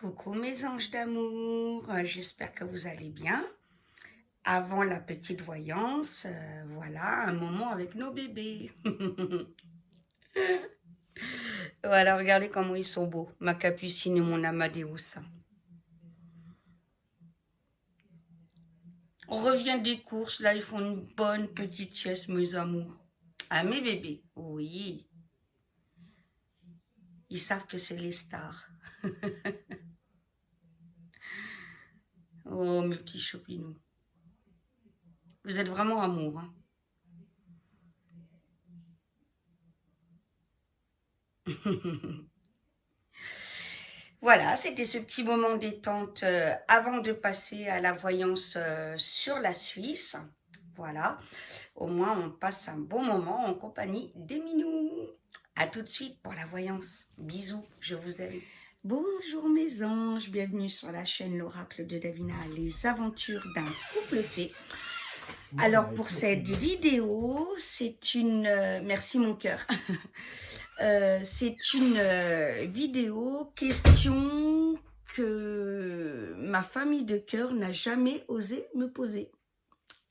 Coucou mes anges d'amour, j'espère que vous allez bien. Avant la petite voyance, voilà un moment avec nos bébés. Voilà, regardez comment ils sont beaux, ma Capucine et mon Amadeus. On revient des courses, là ils font une bonne petite sieste mes amours. Ah mes bébés, oui, ils savent que c'est les stars. Oh mes petits chopinous, vous êtes vraiment amour, hein. Voilà, c'était ce petit moment détente avant de passer à la voyance sur la Suisse. Voilà, au moins on passe un bon moment en compagnie des minous. À tout de suite pour la voyance. Bisous, je vous aime. Bonjour mes anges, bienvenue sur la chaîne L'Oracle de Davina, les aventures d'un couple fait. Alors pour cette vidéo, c'est une... merci mon cœur. C'est une vidéo question que ma famille de cœur n'a jamais osé me poser.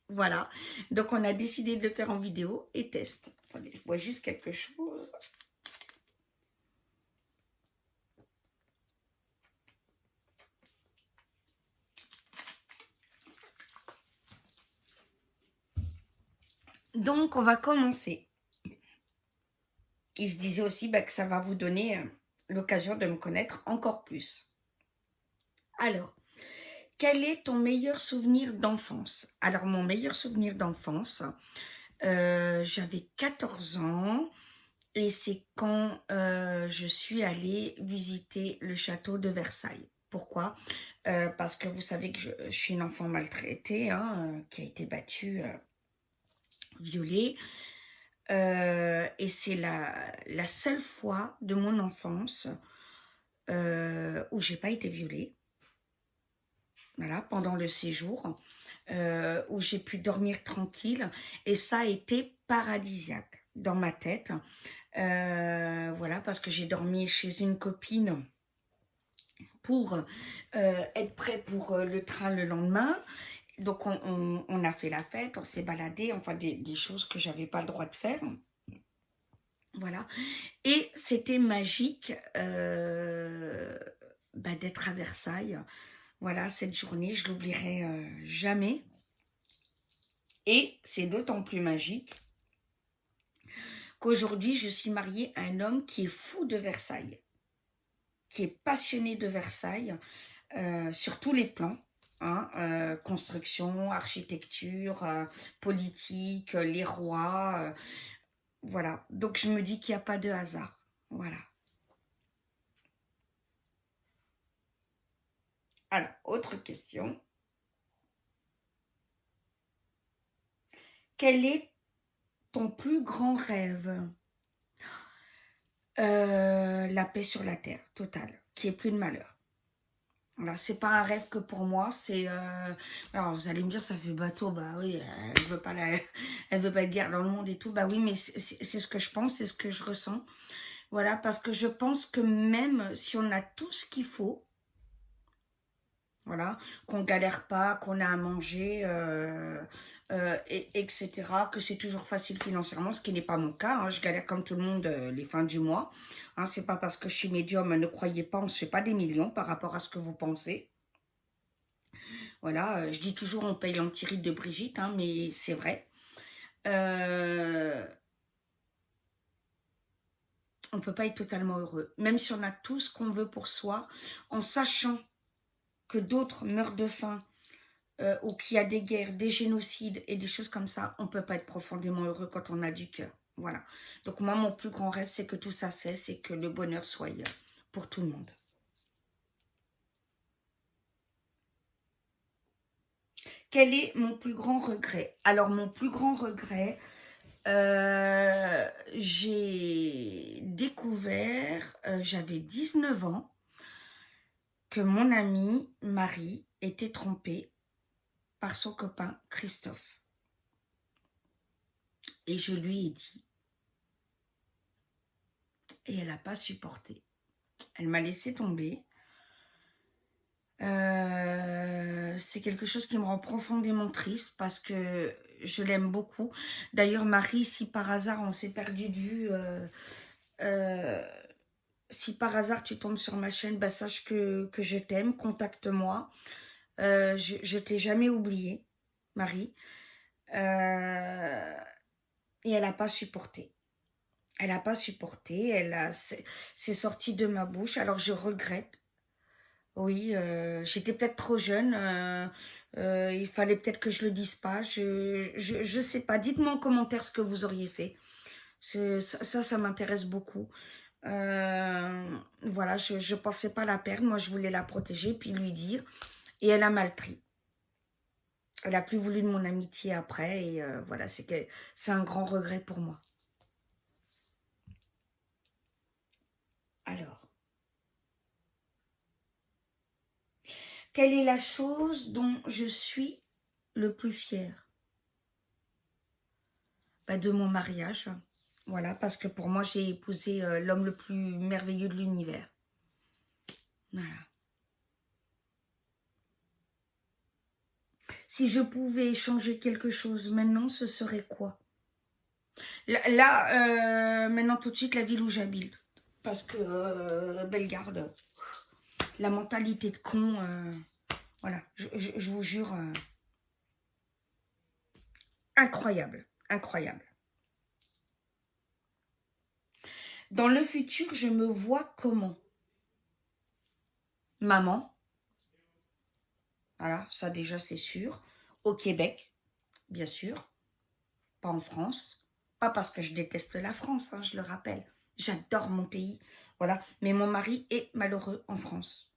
Voilà, donc on a décidé de le faire en vidéo et test. Attendez, je bois juste quelque chose. Donc on va commencer. Et je disais aussi que ça va vous donner l'occasion de me connaître encore plus. Alors, quel est ton meilleur souvenir d'enfance? Alors, mon meilleur souvenir d'enfance, j'avais 14 ans et c'est quand je suis allée visiter le château de Versailles. Pourquoi? Parce que vous savez que je suis une enfant maltraitée, hein, qui a été battue, violée. Et c'est la seule fois de mon enfance où j'ai pas été violée. Voilà, pendant le séjour, où j'ai pu dormir tranquille. Et ça a été paradisiaque dans ma tête. Voilà, parce que j'ai dormi chez une copine pour être prêt pour le train le lendemain. Donc, on a fait la fête, on s'est baladé, enfin des choses que j'avais pas le droit de faire. Voilà. Et c'était magique d'être à Versailles. Voilà, cette journée, je l'oublierai jamais. Et c'est d'autant plus magique qu'aujourd'hui, je suis mariée à un homme qui est fou de Versailles, qui est passionné de Versailles sur tous les plans. Hein, construction, architecture, politique, les rois. Voilà, donc je me dis qu'il n'y a pas de hasard. Voilà. Alors, autre question. Quel est ton plus grand rêve? La paix sur la terre, totale, qu'il n'y ait plus de malheur. Voilà, c'est pas un rêve que pour moi, c'est... Alors, vous allez me dire, ça fait bateau, bah oui, elle veut pas elle veut pas de guerre dans le monde et tout, bah oui, mais c'est ce que je pense, c'est ce que je ressens. Voilà, parce que je pense que même si on a tout ce qu'il faut, voilà, qu'on galère pas, qu'on a à manger, etc., que c'est toujours facile financièrement, ce qui n'est pas mon cas, hein, je galère comme tout le monde les fins du mois, hein, c'est pas parce que je suis médium, ne croyez pas, on ne se fait pas des millions par rapport à ce que vous pensez, voilà, je dis toujours on paye l'antiride de Brigitte, hein, mais c'est vrai, on ne peut pas être totalement heureux, même si on a tout ce qu'on veut pour soi, en sachant que d'autres meurent de faim, ou qu'il y a des guerres, des génocides et des choses comme ça, on ne peut pas être profondément heureux quand on a du cœur. Voilà. Donc moi, mon plus grand rêve, c'est que tout ça cesse et que le bonheur soit pour tout le monde. Quel est mon plus grand regret? Alors, mon plus grand regret, j'ai découvert, j'avais 19 ans, que mon ami Marie était trompée par son copain Christophe. Et je lui ai dit. Et elle n'a pas supporté. Elle m'a laissé tomber. C'est quelque chose qui me rend profondément triste parce que je l'aime beaucoup. D'ailleurs, Marie, si par hasard on s'est perdu de vue, euh, si par hasard tu tombes sur ma chaîne, bah, sache que je t'aime, contacte-moi. Je t'ai jamais oublié, Marie. Et elle n'a pas supporté. Elle n'a pas supporté, c'est sorti de ma bouche, alors je regrette. Oui, j'étais peut-être trop jeune, il fallait peut-être que je le dise pas, je sais pas. Dites-moi en commentaire ce que vous auriez fait. Ça m'intéresse beaucoup. Voilà, je pensais pas la perdre, moi je voulais la protéger, puis lui dire, et elle a mal pris. Elle a plus voulu de mon amitié après, et voilà, c'est un grand regret pour moi. Alors, quelle est la chose dont je suis le plus fière? Bah, de mon mariage. Voilà, parce que pour moi, j'ai épousé l'homme le plus merveilleux de l'univers. Voilà. Si je pouvais changer quelque chose maintenant, ce serait quoi? Là, maintenant, tout de suite, la ville où j'habite. Parce que, Bellegarde, la mentalité de con, voilà, je vous jure, incroyable, incroyable. Dans le futur, je me vois comment? Maman, voilà, ça déjà c'est sûr. Au Québec, bien sûr, pas en France. Pas parce que je déteste la France, hein, je le rappelle. J'adore mon pays, voilà. Mais mon mari est malheureux en France.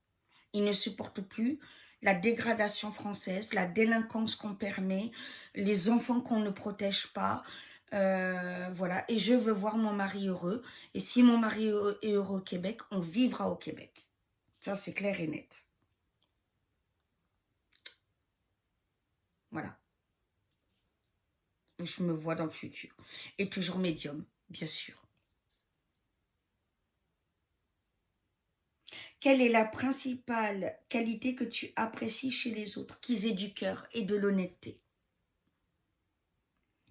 Il ne supporte plus la dégradation française, la délinquance qu'on permet, les enfants qu'on ne protège pas. Voilà, et je veux voir mon mari heureux. Et si mon mari est heureux au Québec, on vivra au Québec. Ça, c'est clair et net. Voilà. Je me vois dans le futur. Et toujours médium, bien sûr. Quelle est la principale qualité que tu apprécies chez les autres? Qu'ils aient du cœur et de l'honnêteté.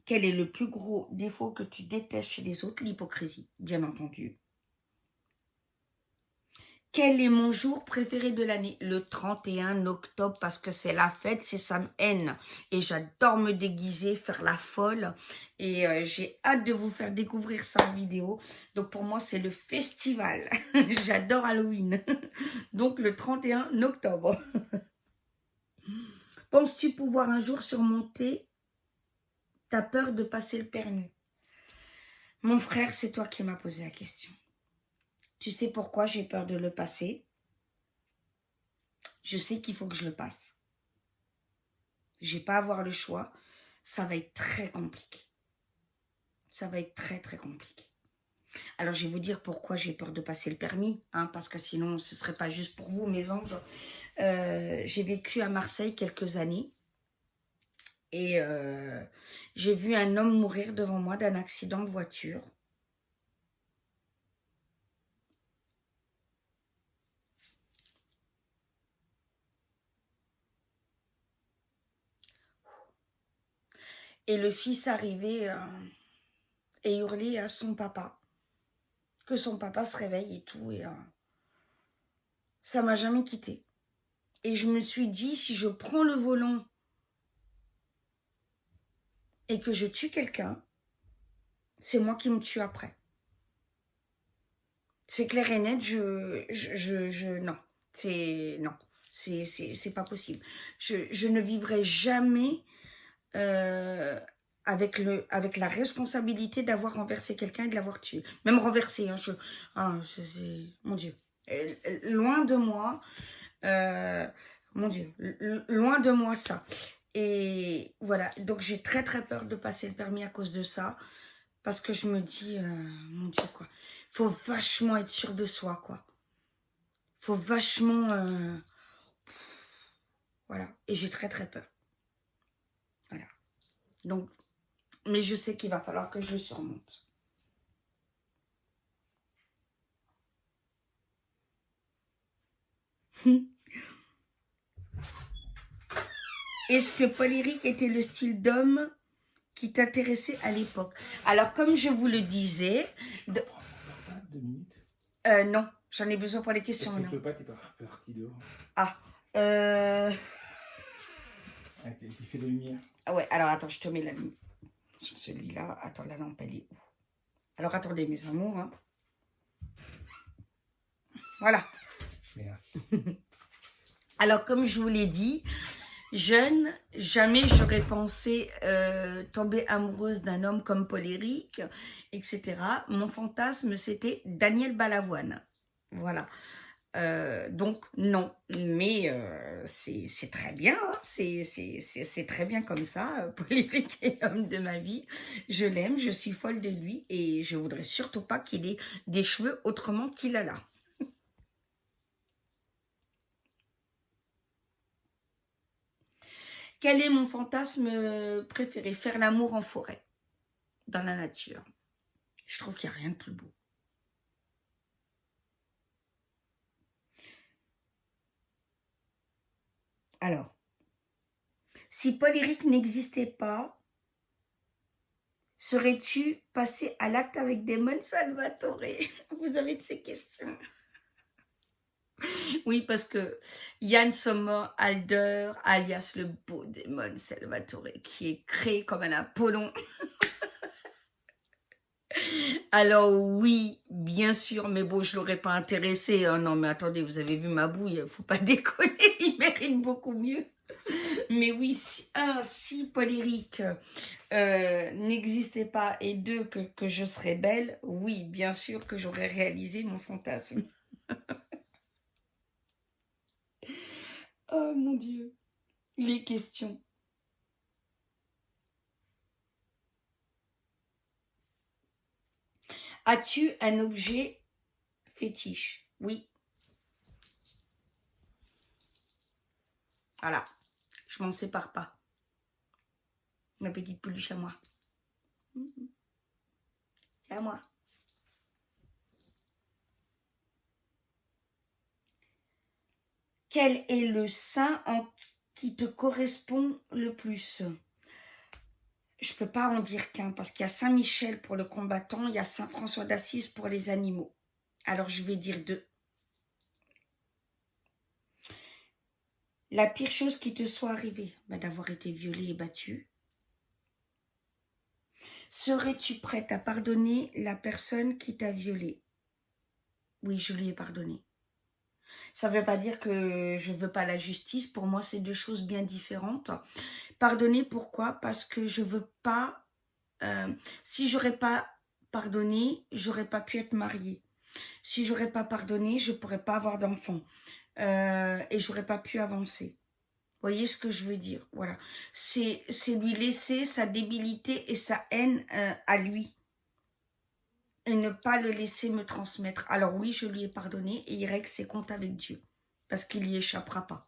Quel est le plus gros défaut que tu détestes chez les autres? L'hypocrisie, bien entendu. Quel est mon jour préféré de l'année? Le 31 octobre, parce que c'est la fête, c'est Samhain. Et j'adore me déguiser, faire la folle. Et j'ai hâte de vous faire découvrir ça en vidéo. Donc pour moi, c'est le festival. J'adore Halloween. Donc le 31 octobre. Penses-tu pouvoir un jour surmonter ta peur de passer le permis? Mon frère, c'est toi qui m'as posé la question. Tu sais pourquoi j'ai peur de le passer? Je sais qu'il faut que je le passe. Je n'ai pas à avoir le choix. Ça va être très compliqué. Ça va être très très compliqué. Alors je vais vous dire pourquoi j'ai peur de passer le permis, hein, parce que sinon ce ne serait pas juste pour vous, mes anges. J'ai vécu à Marseille quelques années et j'ai vu un homme mourir devant moi d'un accident de voiture. Et le fils arrivait et hurlait à son papa. Que son papa se réveille et tout. Et ça m'a jamais quitté. Et je me suis dit, si je prends le volant et que je tue quelqu'un, c'est moi qui me tue après. C'est clair et net, non. Non. C'est pas possible. Je ne vivrai jamais avec la responsabilité d'avoir renversé quelqu'un et de l'avoir tué. Même renversé, hein, mon Dieu. Loin de moi, mon Dieu, loin de moi ça. Et voilà, donc j'ai très très peur de passer le permis à cause de ça. Parce que je me dis, mon Dieu, quoi. Faut vachement être sûr de soi, quoi. Faut vachement... voilà. Et j'ai très très peur. Voilà. Donc, mais je sais qu'il va falloir que je surmonte. Est-ce que Paul-Éric était le style d'homme qui t'intéressait à l'époque? Alors, comme je vous le disais... De... 2 minutes. Non, j'en ai besoin pour les questions Parce que maintenant. Cléopâtre n'est pas parti dehors. Ah, Il fait de lumière. Ah ouais, alors attends, je te mets la lumière sur celui-là. Attends, la lampe, elle est où? Alors attendez, mes amours. Hein. Voilà. Merci. Alors, comme je vous l'ai dit, jeune, jamais j'aurais pensé tomber amoureuse d'un homme comme Paul-Éric, etc. Mon fantasme, c'était Daniel Balavoine. Voilà. Donc, non. Mais c'est très bien. Hein. C'est très bien comme ça. Paul-Éric est homme de ma vie. Je l'aime, je suis folle de lui. Et je voudrais surtout pas qu'il ait des cheveux autrement qu'il a là. Quel est mon fantasme préféré? Faire l'amour en forêt, dans la nature. Je trouve qu'il n'y a rien de plus beau. Alors, si Paul-Éric n'existait pas, serais-tu passé à l'acte avec Damon Salvatore? Vous avez de ces questions. Oui, parce que Yann Sommer Alder, alias le beau Damon Salvatore, qui est créé comme un Apollon. Alors oui, bien sûr, mais bon, je ne l'aurais pas intéressé. Oh non, mais attendez, vous avez vu ma bouille, il ne faut pas déconner, il mérite beaucoup mieux. Mais oui, si Paul-Éric n'existait pas, et deux, que je serais belle, oui, bien sûr que j'aurais réalisé mon fantasme. Oh mon Dieu, les questions. As-tu un objet fétiche? Oui. Voilà, je m'en sépare pas. Ma petite peluche à moi. C'est à moi. Quel est le saint qui te correspond le plus? Je ne peux pas en dire qu'un, parce qu'il y a Saint-Michel pour le combattant, il y a Saint-François d'Assise pour les animaux. Alors je vais dire 2. La pire chose qui te soit arrivée, d'avoir été violée et battue. Serais-tu prête à pardonner la personne qui t'a violée? Oui, je lui ai pardonné. Ça ne veut pas dire que je ne veux pas la justice. Pour moi, c'est 2 choses bien différentes. Pardonner, pourquoi? Parce que je ne veux pas... si je n'aurais pas pardonné, je n'aurais pas pu être mariée. Si je n'aurais pas pardonné, je ne pourrais pas avoir d'enfant. Et je n'aurais pas pu avancer. Vous voyez ce que je veux dire? Voilà. C'est lui laisser sa débilité et sa haine à lui. Et ne pas le laisser me transmettre. Alors oui, je lui ai pardonné et il règle ses comptes avec Dieu. Parce qu'il n'y échappera pas.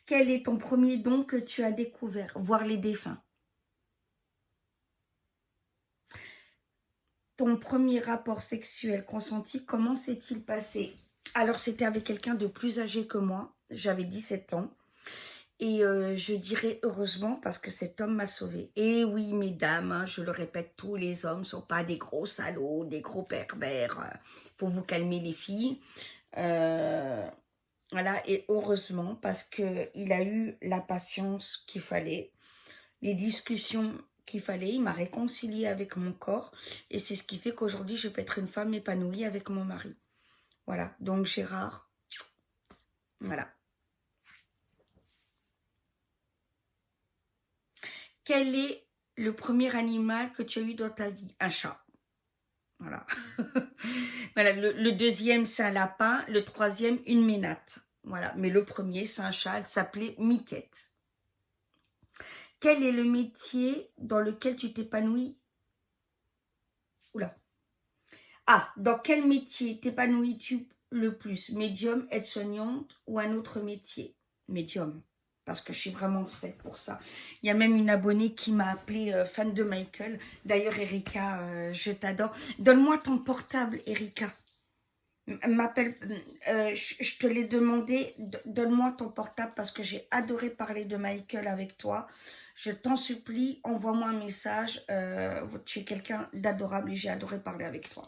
Quel est ton premier don que tu as découvert? Voir les défunts. Ton premier rapport sexuel consenti, comment s'est-il passé? Alors, c'était avec quelqu'un de plus âgé que moi. J'avais 17 ans. Et je dirais heureusement parce que cet homme m'a sauvée. Et oui, mesdames, hein, je le répète, tous les hommes ne sont pas des gros salauds, des gros pervers. Faut vous calmer les filles. Voilà, et heureusement parce qu'il a eu la patience qu'il fallait, les discussions qu'il fallait, il m'a réconciliée avec mon corps. Et c'est ce qui fait qu'aujourd'hui, je peux être une femme épanouie avec mon mari. Voilà, donc Gérard, voilà. Quel est le premier animal que tu as eu dans ta vie? Un chat. Voilà. Voilà. Le deuxième, c'est un lapin. Le troisième, une ménate. Voilà. Mais le premier, c'est un chat. Elle s'appelait Miquette. Quel est le métier dans lequel tu t'épanouis? Oula. Ah, dans quel métier t'épanouis-tu le plus? Médium, aide-soignante ou un autre métier? Médium. parce que je suis vraiment faite pour ça. Il y a même une abonnée qui m'a appelée fan de Michael. D'ailleurs, Erika, je t'adore. Donne-moi ton portable, Erika. M'appelle, je te l'ai demandé, donne-moi ton portable parce que j'ai adoré parler de Michael avec toi. Je t'en supplie, envoie-moi un message. Tu es quelqu'un d'adorable et j'ai adoré parler avec toi.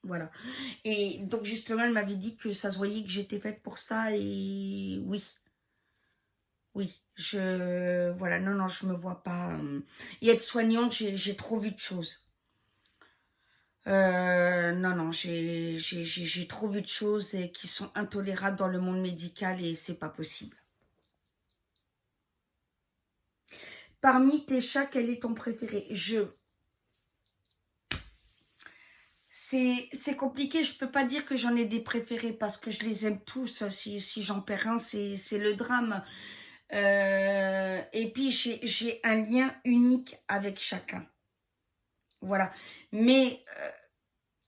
Voilà. Et donc justement, elle m'avait dit que ça se voyait que j'étais faite pour ça et oui. Oui, voilà, non, non, je me vois pas. Et être soignante, j'ai trop vu de choses. Non, non, j'ai trop vu de choses qui sont intolérables dans le monde médical et c'est pas possible. Parmi tes chats, quel est ton préféré? C'est compliqué, je peux pas dire que j'en ai des préférés parce que je les aime tous. Si j'en perds un, c'est le drame. Et puis j'ai un lien unique avec chacun. Voilà. Mais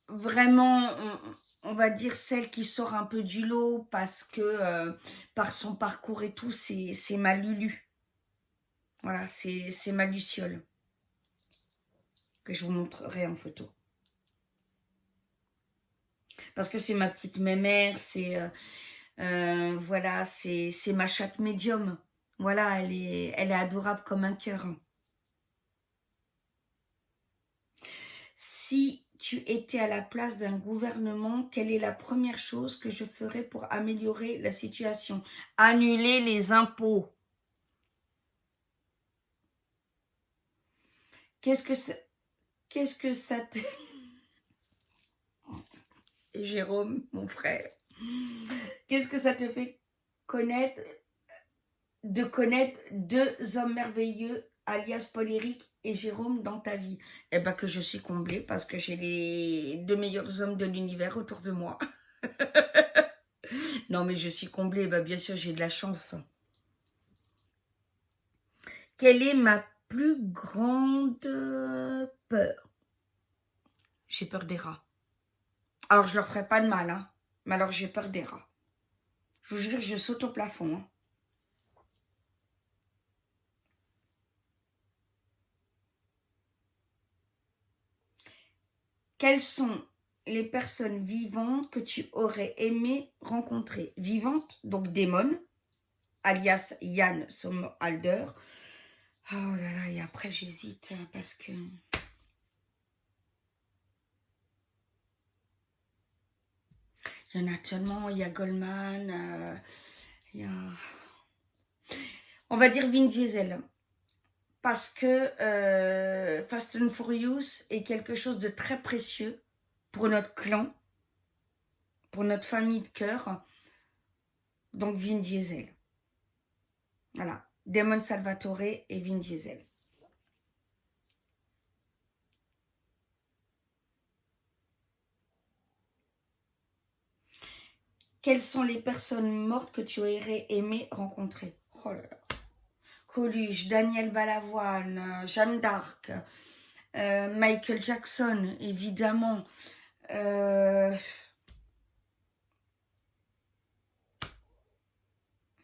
vraiment, on va dire celle qui sort un peu du lot parce que par son parcours et tout, c'est ma Lulu. Voilà, c'est ma Luciole que je vous montrerai en photo. Parce que c'est ma petite mémère, voilà, c'est ma chatte médium. Voilà, elle est adorable comme un cœur. Si tu étais à la place d'un gouvernement, quelle est la première chose que je ferais pour améliorer la situation? Annuler les impôts. Qu'est-ce que ça te... Jérôme, mon frère. Qu'est-ce que ça te fait connaître deux hommes merveilleux, alias Paul-Éric et Jérôme, dans ta vie? Eh bien que je suis comblée parce que j'ai les deux meilleurs hommes de l'univers autour de moi. Non mais je suis comblée, bah, bien sûr j'ai de la chance. Quelle est ma plus grande peur? J'ai peur des rats. Alors je leur ferai pas de mal, hein, mais alors j'ai peur des rats. Je vous jure, je saute au plafond. Hein. Quelles sont les personnes vivantes que tu aurais aimé rencontrer? Vivantes, donc démon, alias Yann Sommerhalder. Oh là là, et après j'hésite parce que... Il y en a tellement, il y a Goldman, il y a... On va dire Vin Diesel. Parce que Fast and Furious est quelque chose de très précieux pour notre clan, pour notre famille de cœur. Donc Vin Diesel. Voilà. Damon Salvatore et Vin Diesel. Quelles sont les personnes mortes que tu aurais aimé rencontrer? Oh là là. Coluche, Daniel Balavoine, Jeanne d'Arc, Michael Jackson, évidemment. Il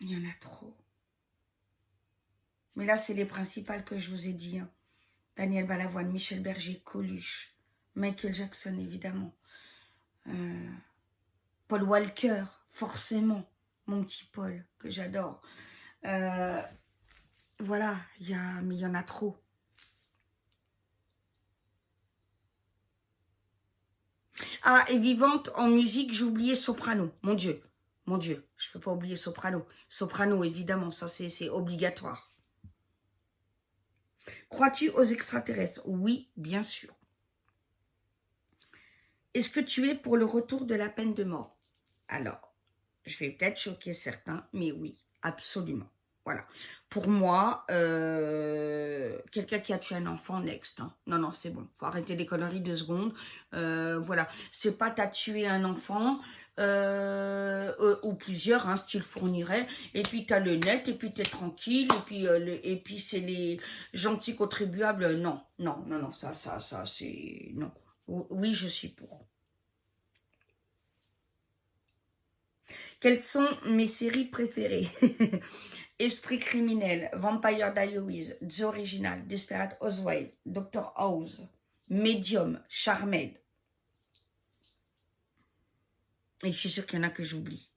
y en a trop. Mais là, c'est les principales que je vous ai dit. Hein. Daniel Balavoine, Michel Berger, Coluche, Michael Jackson, évidemment. Paul Walker, forcément. Mon petit Paul, que j'adore. Voilà, mais il y en a trop. Ah, et vivante en musique, j'ai oublié soprano. Mon Dieu, je ne peux pas oublier soprano. Soprano, évidemment, ça c'est obligatoire. Crois-tu aux extraterrestres? Oui, bien sûr. Est-ce que tu es pour le retour de la peine de mort? Alors, je vais peut-être choquer certains, mais oui, absolument. Voilà. Pour moi, quelqu'un qui a tué un enfant, next. Hein. Non, non, c'est bon. Faut arrêter les conneries 2 secondes. Voilà. C'est pas t'as tué un enfant ou plusieurs, hein, style Fourniret. Et puis t'as le net, et puis t'es tranquille. Et puis c'est les gentils contribuables. Non, non, non, non. Ça, c'est... Non. Oui, je suis pour. Quelles sont mes séries préférées? Esprit criminel, Vampire Diaries, The Original, Desperate Housewives, Dr House, Medium, Charmed. Et je suis sûre qu'il y en a que j'oublie.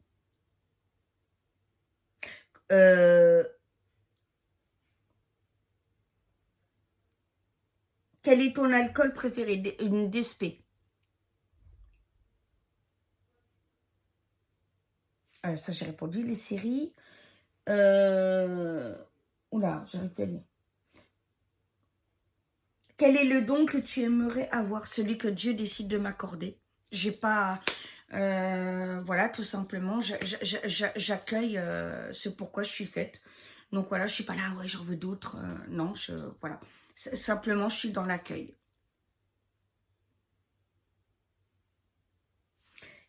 Quel est ton alcool préféré? Une DSP. Ça, j'ai répondu. Les séries. Oula, j'arrive plus à lire. Quel est le don que tu aimerais avoir? Celui que Dieu décide de m'accorder. J'ai pas... voilà, tout simplement, j'accueille ce pourquoi je suis faite. Donc voilà, je suis pas là, ouais, j'en veux d'autres. Non, voilà. Simplement, je suis dans l'accueil.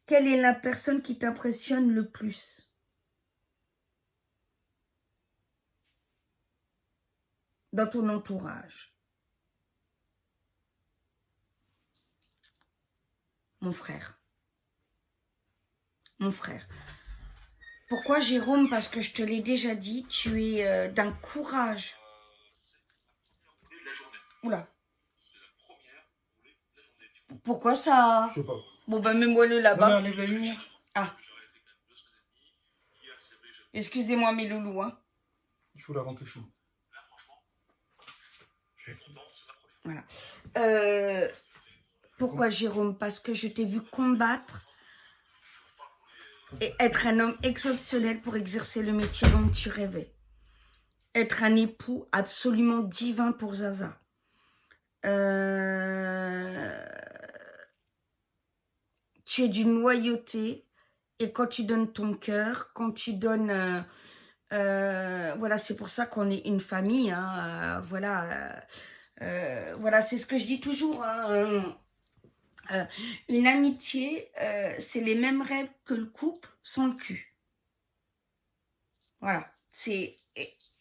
Quelle est la personne qui t'impressionne le plus dans ton entourage? Mon frère. Mon frère. Pourquoi, Jérôme? Parce que je te l'ai déjà dit, tu es d'un courage. Oula. Pourquoi ça? Je sais pas. Bon, ben, mets-moi-le là-bas. Non, mais enlève la lumière. Ah. Excusez-moi, mes loulous. Hein. Il faut la rentrer chaud. Voilà. Pourquoi, Jérôme? Parce que je t'ai vu combattre et être un homme exceptionnel pour exercer le métier dont tu rêvais. Être un époux absolument divin pour Zaza. Tu es d'une loyauté et quand tu donnes ton cœur, quand tu donnes... voilà, c'est pour ça qu'on est une famille. Hein, voilà, voilà, c'est ce que je dis toujours. Hein, une amitié, c'est les mêmes rêves que le couple sans le cul. Voilà, c'est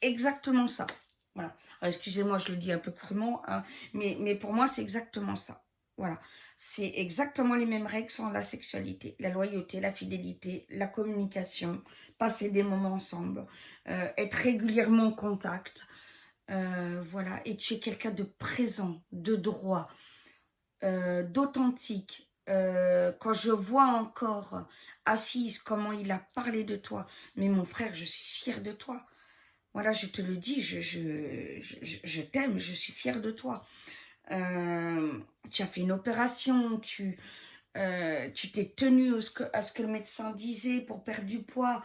exactement ça. Voilà. Excusez-moi, je le dis un peu crûment, hein, mais pour moi, c'est exactement ça. Voilà. C'est exactement les mêmes règles sans la sexualité, la loyauté, la fidélité, la communication, passer des moments ensemble, être régulièrement en contact. Voilà. Et tu es quelqu'un de présent, de droit, d'authentique. Quand je vois encore Afis, comment il a parlé de toi, mais mon frère, je suis fière de toi. Voilà, je te le dis, je t'aime, je suis fière de toi. Tu as fait une opération, tu t'es tenu à ce que le médecin disait pour perdre du poids.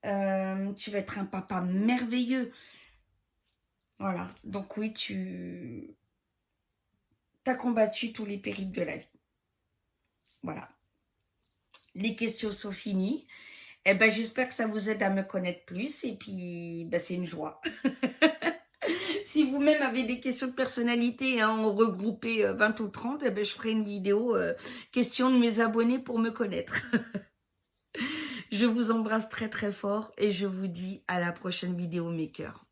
Tu vas être un papa merveilleux. Voilà, donc oui, tu as combattu tous les périls de la vie. Voilà. Les questions sont finies. Eh ben, j'espère que ça vous aide à me connaître plus. Et puis, ben, c'est une joie. Si vous-même avez des questions de personnalité, hein, en regroupé 20 ou 30, eh ben, je ferai une vidéo question de mes abonnés pour me connaître. Je vous embrasse très très fort et je vous dis à la prochaine vidéo, mes cœurs.